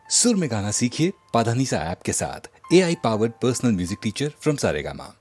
सुर में गाना सीखिए पाधानीसा ऐप के साथ। AI powered personal music teacher from Saregama.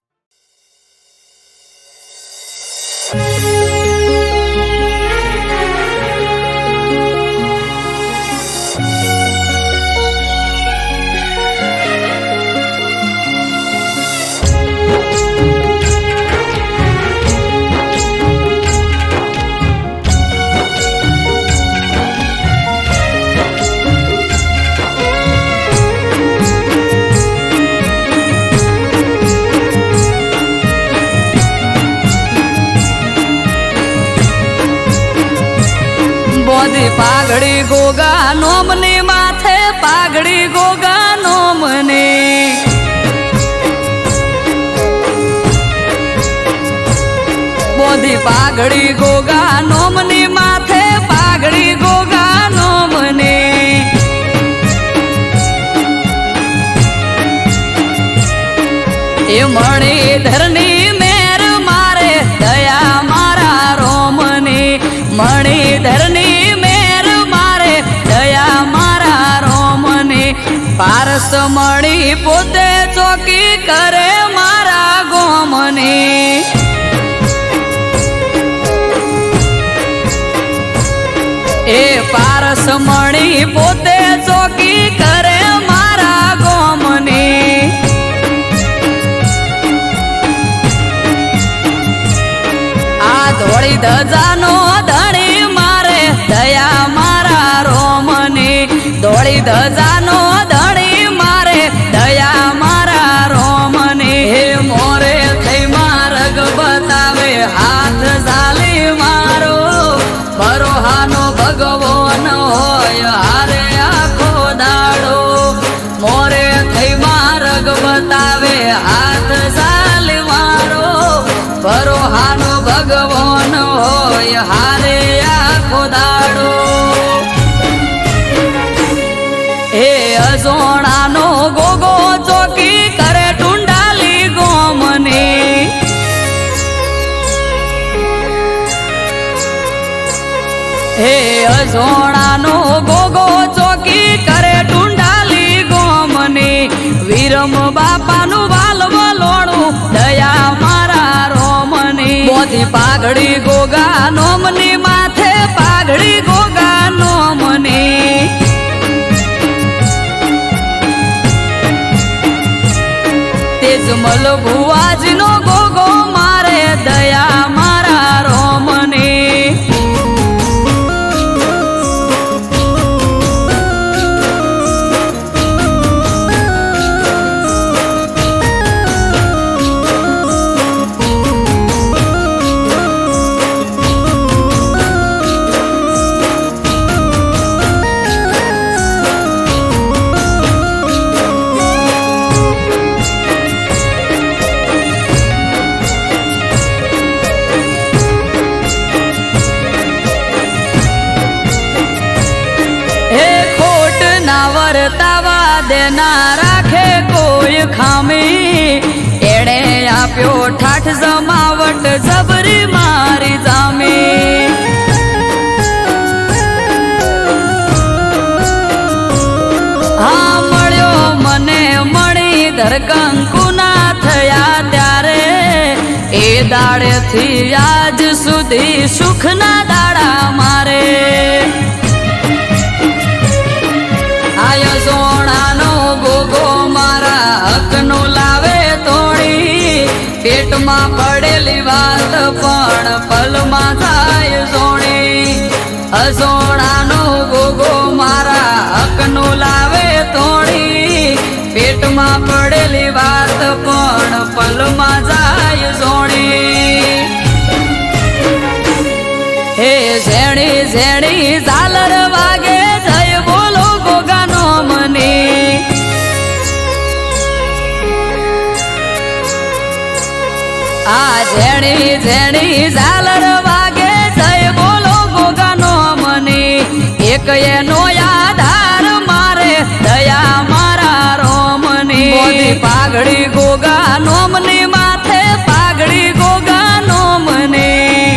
બોધી પાઘડી ગોગા નોમની માથે પાઘડી ગોગા નોમની બોધી પાઘડી ગોગા નોમની માથે પાઘડી ગોગા નોમની એ મણિધરની મેર મારે દયા મારા રોમની મણિધરની પારસ મળી પોતે ચોકી કરે મારા ગોમની એ પારસ મળી પોતે ચોકી કરે મારા ગોમની આ ધોળી ધજાનો ધણી મારે દયા મારા રોમની ધોળી ધજાનો હાથ ઝાલી મારો બરોહાનો ભગવાન હોય હારે આખો દાડો મોરે થઈ માર્ગ બતાવે હાથ ઝાલી મારો બરોહાનો ભગવાન હોય હારે આખો દાડો એ અજોણાનો ગોગો ચોકી કરે ટુંડાલી ગોમની હે અજોણાનો ગોગો ચોકી કરે ટુંડાલી ગોમની વીરમ બાપાનું વાલવલોણું દયા મારા રોમની બોધી પાઘડી ગોગા નોમની માથે પાઘડી ગોગા નોમની તેજમલ ભુવાજીનો ગોગો મારે દયા મારા રોમની વર્તાવા દેના રાખે કોઈ ખામી એણે આપ્યો ઠાઠ જમાવટ જબરી મારી જામી હા મળ્યો મને મણિધર કંકુના થયા ત્યારે એ દાડેથી આજ સુધી સુખના દાડા મારે આય સોણાનો ગોગો મારા હકનો લાવે તોડી પેટમાં પડેલી વાત પણ પલમાં થાય સોણી અસોણાનો ગોગો મારા હકનો લાવે તોડી પેટમાં પડેલી વાત પણ પલમાં જાય સોણી હે ઝેણી ઝેણી ઝાલર વાગે જય બોલો આ ઝેણી ઝેણી ઝાલર વાગે જય બોલો ગોગા નોમની એક એનો આધાર મારે દયા મારા રોમની બોધી પાઘડી ગોગા નોમની માથે પાઘડી ગોગા નોમની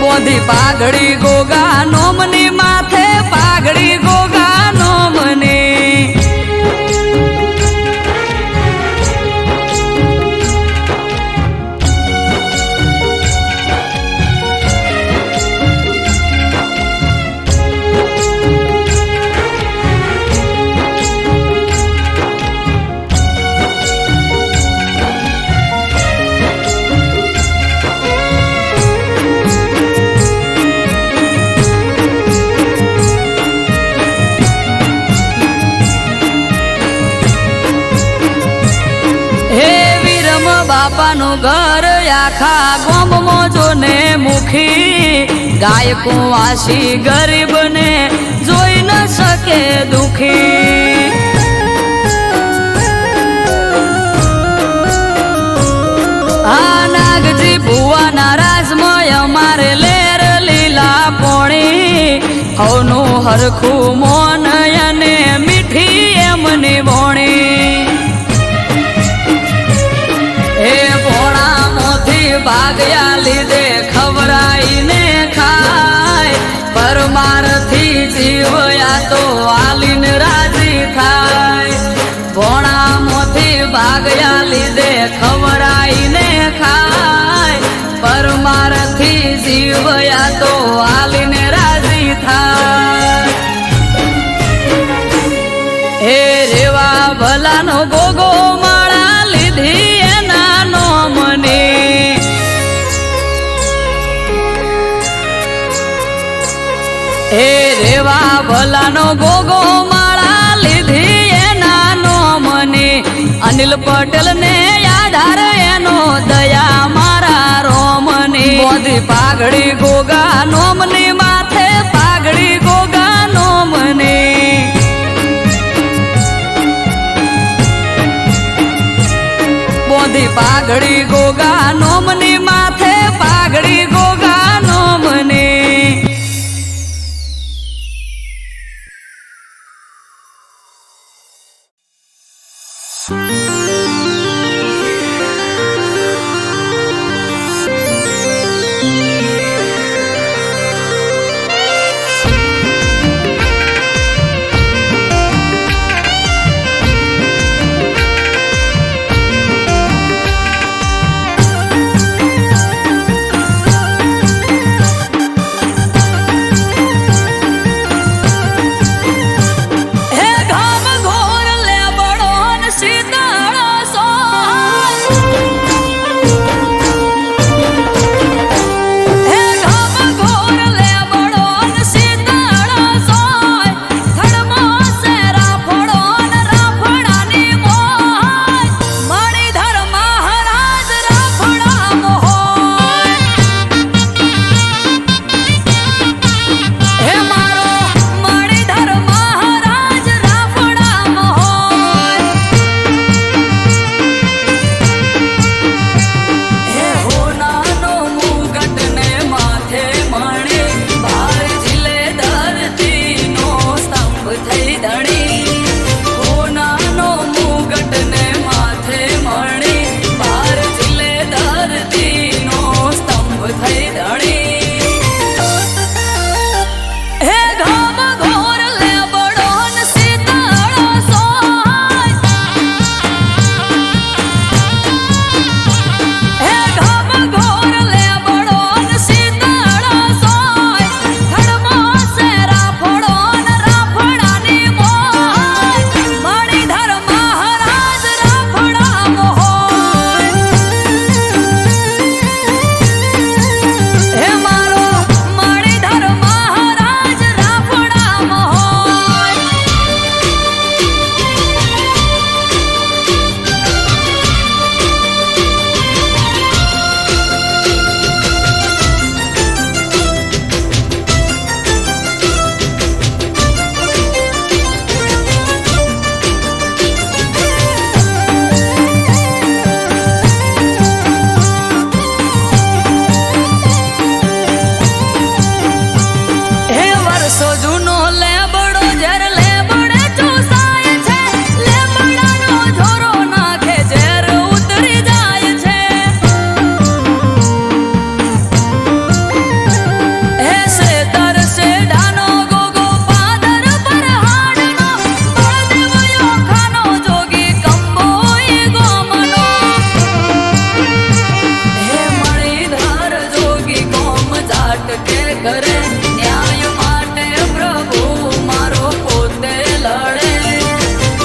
બોધી પાઘડી પાઘડી ગોગા નોમની માથે પાઘડી ગોગા નોમની બાપાનું ઘર આખા ગોમમાં જોને મુખી ગાયકો વાસી ગરીબને જોઈ ન શકે દુખી આ નાગજી ભુવાના રાજમય અમારે લેર લીલા પોણી હવનું હરખું મોન અને મીઠી એમની બોણી ભાગ્યા લીધે ખવરાઈને ખાય પરમારથી જીવયા તો આલીને રાજી થાય ભોણામાંથી ભાગ્યા લીધે ખવરાઈને ખાય પરમારથી જીવયા તો આલીને રાજી થાય હે રેવા ભલાનો ગોગો માળા લીધી એના નોમને હે રેવા ભલાનો ગોગો માળા લીધી એના નોમને અનિલ પટેલ ને આધાર એનો દયા મારા રોમને બોધી પાઘડી ગોગા નોમની માથે પાઘડી ગોગા નોમને બોધી પાઘડી ગોગા નોમની માથે પાઘડી ગોગા નોમને ઘરે ન્યાય માટે પ્રભુ મારો પોતે લડે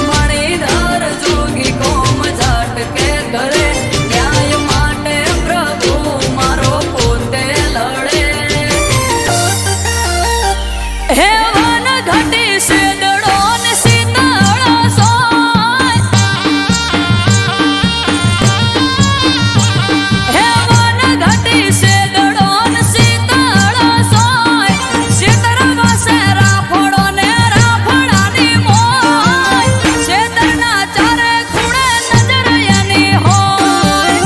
મણિધર જોગી કોમ ઝાટકે ઘરે ન્યાય માટે પ્રભુ મારો પોતે લડે હે વન ઘટી સેદડો ને શીતળ સોય હે વન ઘટી સેદડો ને શીતળ સોય શીતળ વસે રાફડો ને રાફડાની મોય શેતરના ચારે ખૂણે નજર એની હોય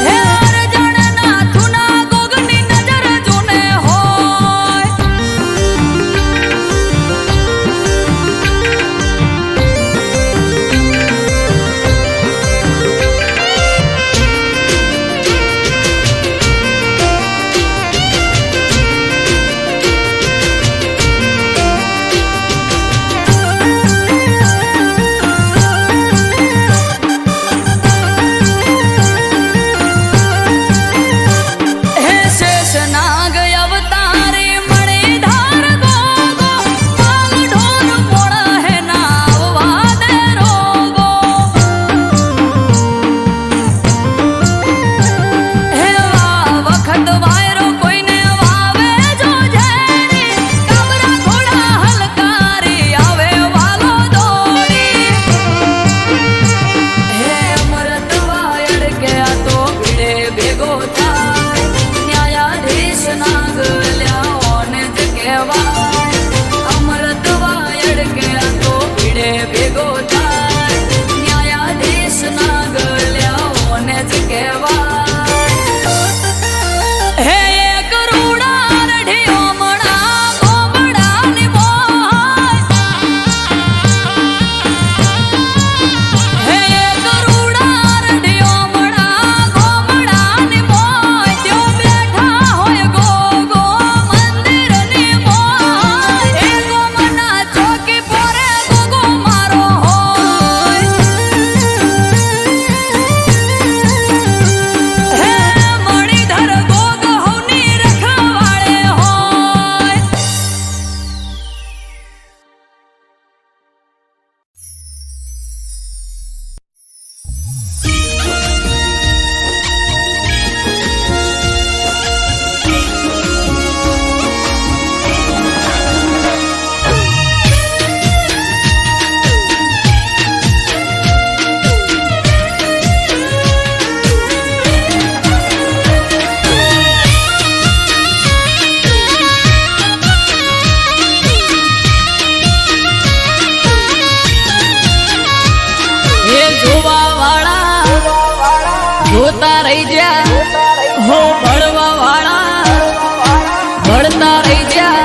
હે અરજણના થુના ગોગની નજર જોને હોય હે શેષનાગ અવતારી મણિધાર ગોગો માલ ઢોર મોડા હે નાવવા દે રોગો હે વખત વાયરો કોઈને વાવે જો ઝેરી કાબરા ઘોડા હલકારી આવે વાલો દોડી હે અમૃત વાયડ કે આ તો ભીડે ભેગો થાય ન્યાયાધીશ નાગ લ્યાઓને જ કહેવાય અમૃત વાયડ કે આ તો ભીડે ભેગો થાય ન્યાયાધીશ નાગ લ્યાઓને જ કહેવાય હે એક રૂડા રઢિયો મણા ગોમડાની મોય હે એક રૂડા રઢિયો મણા ગોમડાની મોય ત્યો બેઠા હોય ગોગો મંદિરની મોય એ ગોમના ચોકી પોરે ગોગો મારો હોય હે મણિધર ગોગ હવની રખવાળે હોય હે જોવાવાળા જોતા રહી જા હો ભળવાવાળા ભળતા રહી જા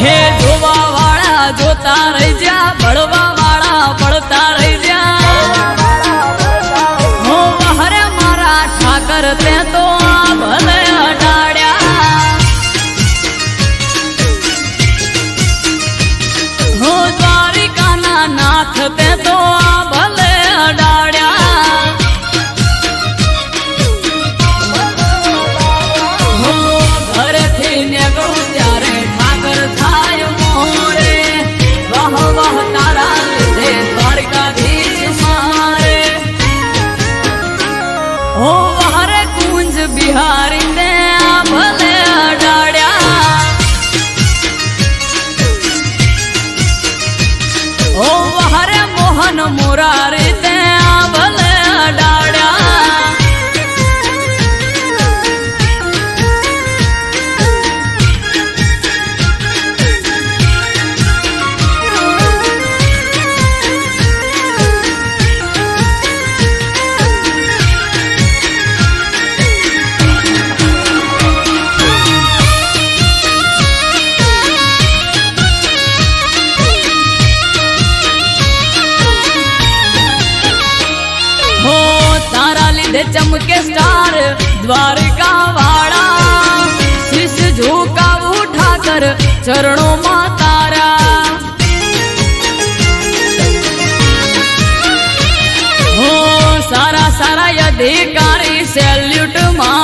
હે જોવાવાળા જોતા રહી જા ભળવાવાળા ભળતા રહી જા હો વહરે મારા ઠાકર તે તો આ ભલે અડાડ્યા હો દ્વારિકાના નાથ તે તો આ ભલે અડાડ્યા હો ઘરેથી નીકળું ત્યારે ઠાકર થાય મોરે વાહ વાહ તારા લીધે દ્વારકાધીશ મારે હો વહરે કુંજ બિહારી ને આ ભલે અડાડ્યા ઓ વહરે મોહન મુરારી તે આ ભલે અડાડ્યા चमके स्टार द्वारका वाड़ा शीश झुका उठाकर चरणों में तारा हो सारा सारा अधिकारी सैल्यूट मार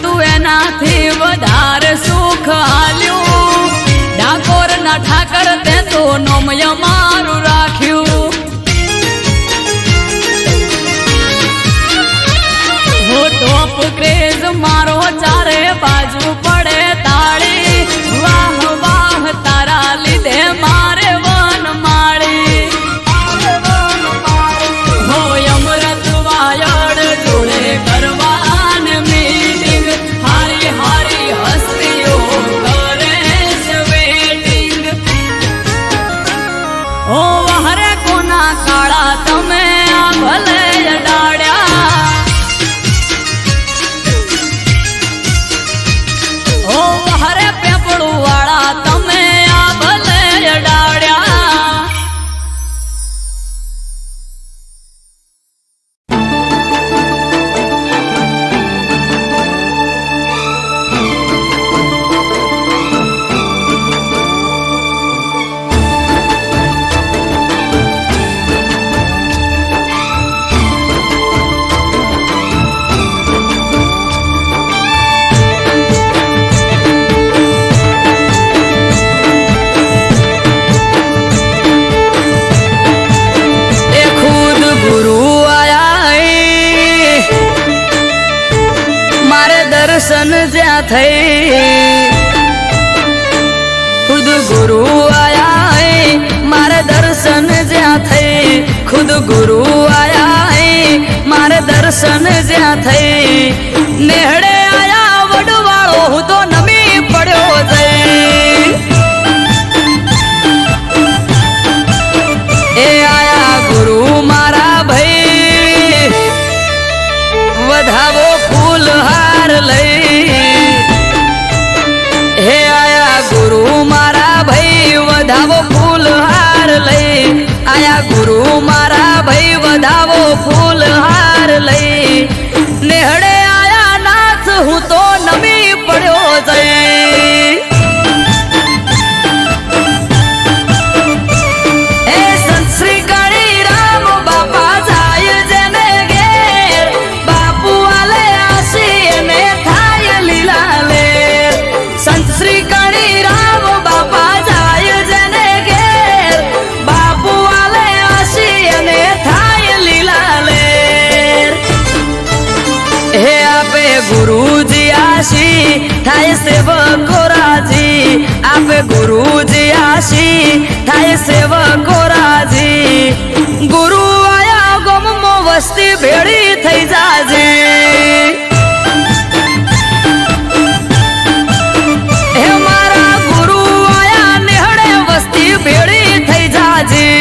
તું એનાથી વધારે સુખ આલ્યું. ડાકોર ના ઠાકર તે તો નોમય મારું રાખ્યું. હો ટોપ ક્રેઝ મારો ચારે બાજુ પડે તાળી. વાહ વાહ તારા લીધે મારે વન માળી. હો અમૃત વાયડ જોડે કરવાન મીટિંગ. હારી હારી હસ્તીઓ કરે છે વેટિંગ. ઓ હરે કોના કાળા તમે આ ભલે અડાડ્યા. ઓ હરે પેપડું વાળા તમે આ ભલે અડાડ્યા. એ ખુદ ગુરુ આયા હે, મારે દર્શન જ્યાં થઈ. ખુદ ગુરુ આયા હે, મારે દર્શન જ્યાં થઈ. ખુદ ગુરુ આયા હે, મારે દર્શન જ્યાં થઈ. નેહડે આયા વડવાળો હું તો નમી પડ્યો જઈ. એ આયા ગુરુ મારા ભાઈ, વધાવો ફૂલ હાર લઈ. હે આયા ગુરુ મારા ભાઈ, વધાવો ફૂલ હાર લઈ. આયા ગુરુ મારા ભાઈ, વધાવો ફૂલ હાર લઈ. નેહડે આયા નાથ હું તો નમી પડ્યો જઈ. એ સંત શ્રી કાળી રામ બાપા જાય જેને ઘેર. બાપુ આલે આશી અને થાય લીલા લેર. સંત શ્રી કાળી રામ બાપા જાય જેને ઘેર. બાપુ આલે આશી અને થાય લીલા લેર. હે આપે ગુરુજી આશી થાય સેવકો રાજી. આપે ગુરુજી આશી થાય સેવકો રાજી. ગુરુ આયા ગમમો વસ્તી ભેળી થઈ જાજી. હે મારા ગુરુ આયા નેહડે વસ્તી ભેળી થઈ જાજી.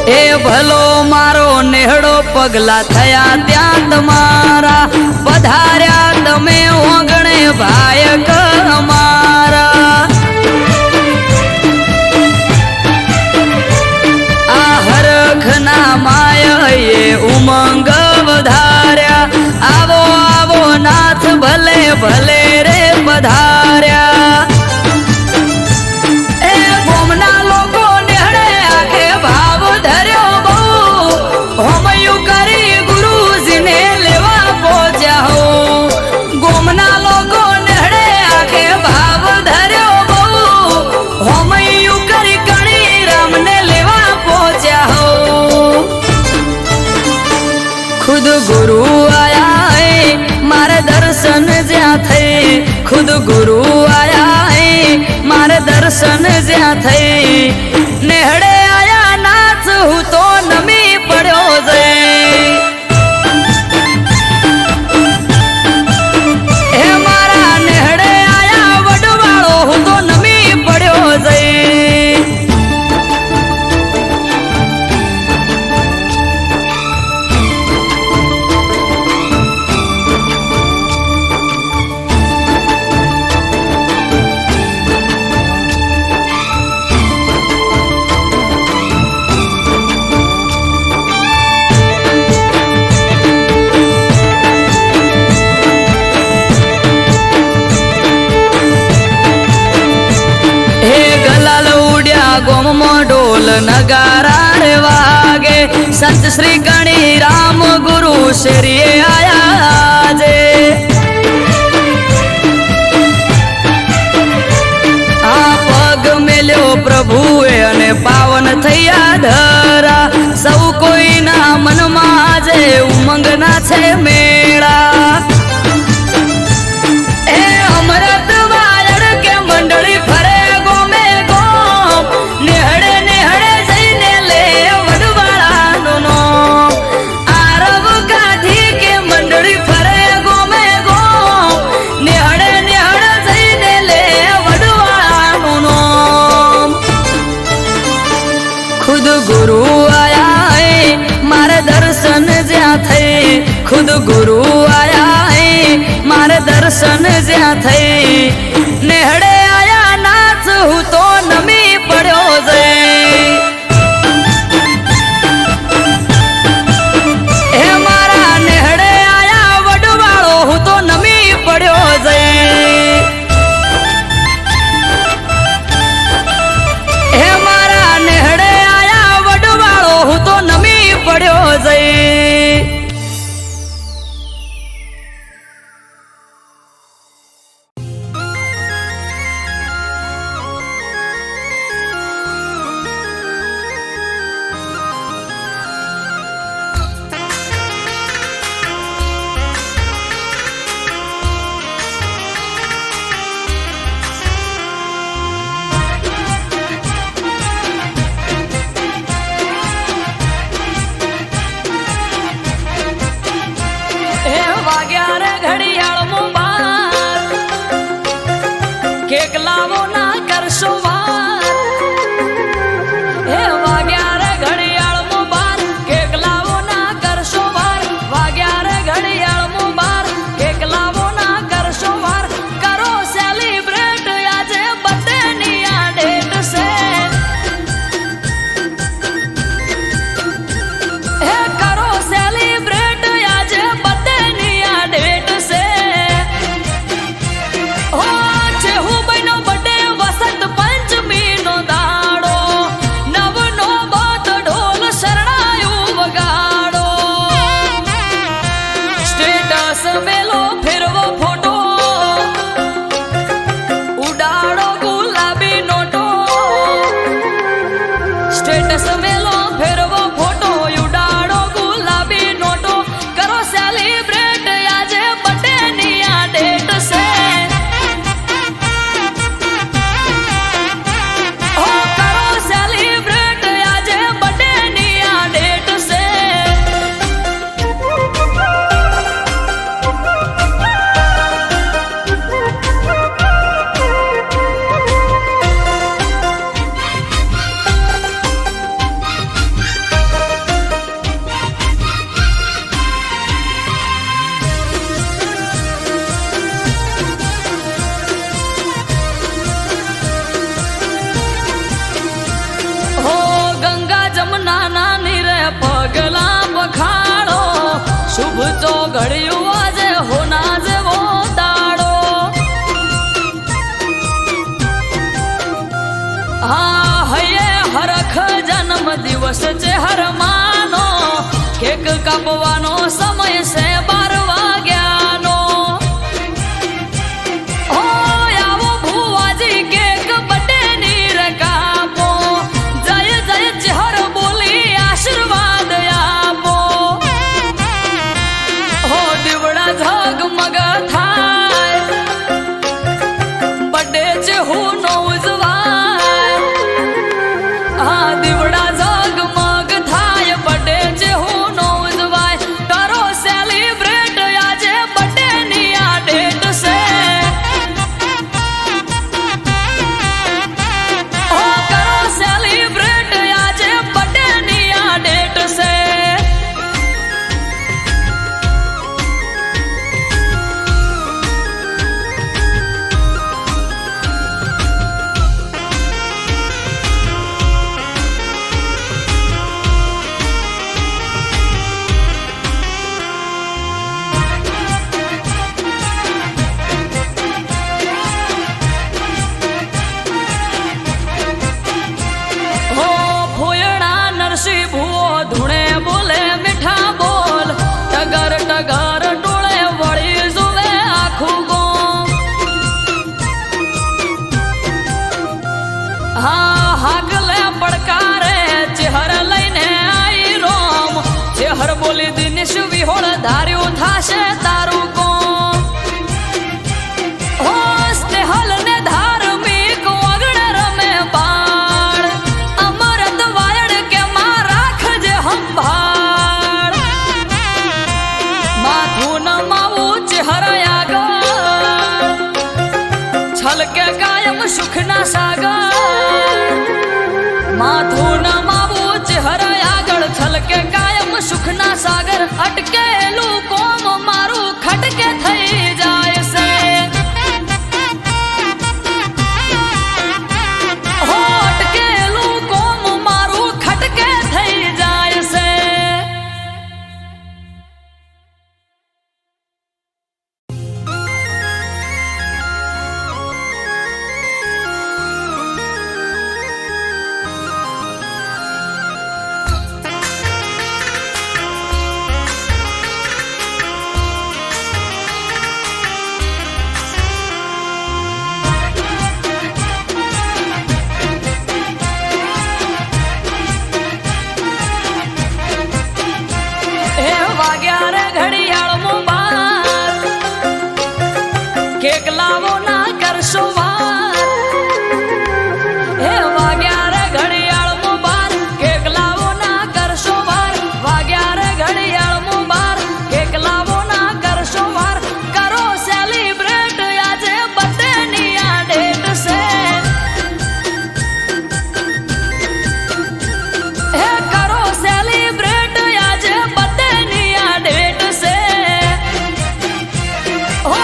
એ ભલો મારો નેહડો પગલા થયા ત્યાં તમારા. પધાર્યા તમે ઓગણે ભાયક અમારા. આ હરખના માયે ઉમંગ વધાર્યા. આવો આવો નાથ ભલે ભલે રે પધાર્યા. એ ગોમના લોકો નેહડે આખે ભાવ ધર્યો બહુ. હોમયું કરી ગુરુજીને લેવા પહોંચ્યા હો. ગોમના લોકો નેહડે આખે ભાવ ધર્યો બહુ. હોમયું કરી કણી રામને લેવા પહોંચ્યા હો. ખુદ ગુરુ આયા હે, મારે દર્શન જ્યાં થઈ. આ ગોમમાં ઢોલ નગારા રે વાગે સંત શ્રી ગણી રામ ગુરુ શેરીએ આયા જે આ પગ મેલ્યો પ્રભુએ અને પાવન થયા ધરા સૌ કોઈના મનમાં આજે ઉમંગના છે મેળા એ અમૃત વાયડ કે મંડળી ફરે ગોમે ગોમ નેહડે નેહડે જઈને લે વડવાળાનો નામ આરવ કાઠી કે મંડળી ફરે ગોમે ગોમ નેહડે નેહડે જઈને લે વડવાળાનો નામ ખુદ ગુરુ આયા હે મારે દર્શન જ્યાં થઈ ખુદ ગુરુ આયા હે મારે દર્શન જ્યાં થઈ નેહડે આયા નાથ હું તો નમી પડ્યો જઈ હે મારા નેહડે આયા વડવાળો હું તો નમી પડ્યો જઈ હે મારા નેહડે આયા વડવાળો હું તો નમી પડ્યો જઈ કેક લાવો ના કરશો વાર હે વાગ્યા રે ઘડિયાળ મો બાર કેક લાવો ના કરશો વાર વાગ્યા રે ઘડિયાળ મો બાર કેક લાવો ના કરશો વાર કરો સેલિબ્રેટ આજે બર્થડે ની આ ડેટ છે હે કરો સેલિબ્રેટ આજે બર્થડે ની આ ડેટ છે હો મેલો ફેરવો ફોટો ઉડાડો ગુલાબી નોટો સ્ટેટસ મેલો ફેરવો ફોટો ઉડાડો ગુલાબી નોટો કરો સેલિબ્રેટ આજે બર્થડે ની આ ડેટ છે હો કરો સેલિબ્રેટ આજે બર્થડે ની આ ડેટ છે શુભ તો ઘડ્યું આજે હોના જેવો દાડો હા હૈયે હરખ જન્મ દિવસ છે હરમાનો કેક કાપવાનો સમય છે 12 વાગ્યાનો ઓ આવો ભુવાજી કેક બર્થડે ની રે કાપો જય જય ચહર બોલી આશીર્વાદ આપો દીવડા ઝગમગ થાય બર્થડે છે હું નો ઉજવાય હા દીવડા ઝગમગ થાય બર્થડે છે હું નો ઉજવાય કરો સેલિબ્રેટ દિનેશ વિહોળ ધાર્યું થાશે તારું કોમ હો સ્નેહલ ને ધાર્મિક વગણ રમે બાળ અમરત વાયડ કે માં રાખજે સંભાળ માથું નમાવું ચહેરા આગળ છલકે કાયમ સુખના સાગર માથું નમાવું ચહેરા આગળ છલકે કાયમ સુખના સાગર અટકેલું કોમ મારું ખટકે થઈ જાય છે હો અટકેલું કોમ મારું ખટકે થઈ જાય છે કેક લાવો ના કરશો વાર હે વાગ્યા રે ઘડિયાળ મો બાર કેક લાવો ના કરશો વાર વાગ્યા રે ઘડિયાળ મો બાર કેક લાવો ના કરશો વાર કરો સેલિબ્રેટ આજે બર્થડે ની આ ડેટ છે હે કરો સેલિબ્રેટ આજે બર્થડે ની આ ડેટ છે હો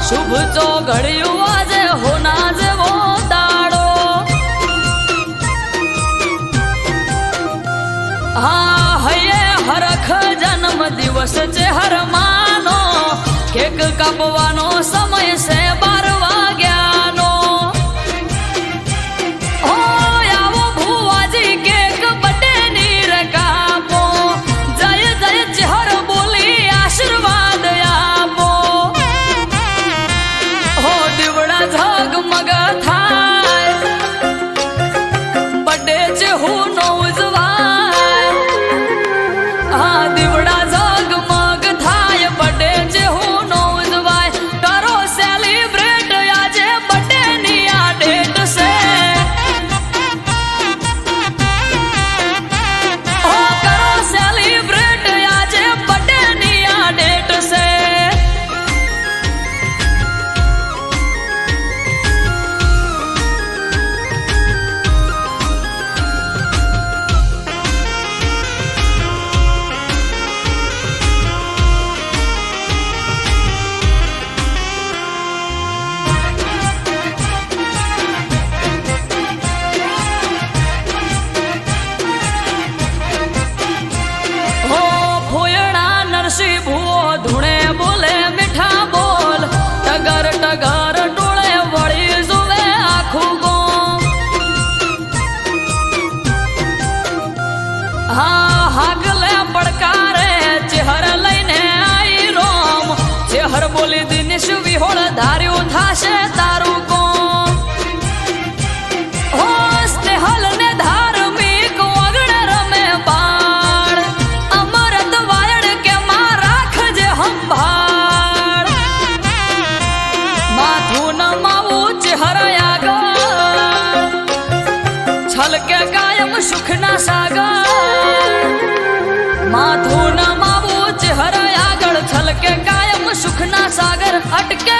શુભ ચોઘડિયું આજે હોના જેવો દાડો હા હૈયે હરખ જન્મ દિવસ છે હર માનો કેક કાપવાનો સમય છે 12 વાગ્યાનો હો આવો ભુવાજી કેક બર્થડે ની રે કાપો જય જય ચહર બોલી આશીર્વાદ આપો ઝગમગ થાય બર્થડે છે હું નો ઉજવાય હા દીવડા ઝગમગ થાય બર્થડે છે હું નો ઉજવાય કરો સેલિબ્રેટ આજે બર્થડે ની આ ડેટ છે હો કરો સેલિબ્રેટ આજે બર્થડે ની આ ડેટ છે બોલી દિનેશ વિહોળ ધાર્યું થાશે તારું કોમ હો સ્નેહલ ને ધાર્મિક વગણ રમે બાળ અમરત વાયડ કે માં રાખજે સંભાળ માથું નમાવ છલકે કાયમ સુખના સાગર માથું નમાવું ચહેરા આગળ છલકે કાયમ સુખના સાગર અટકે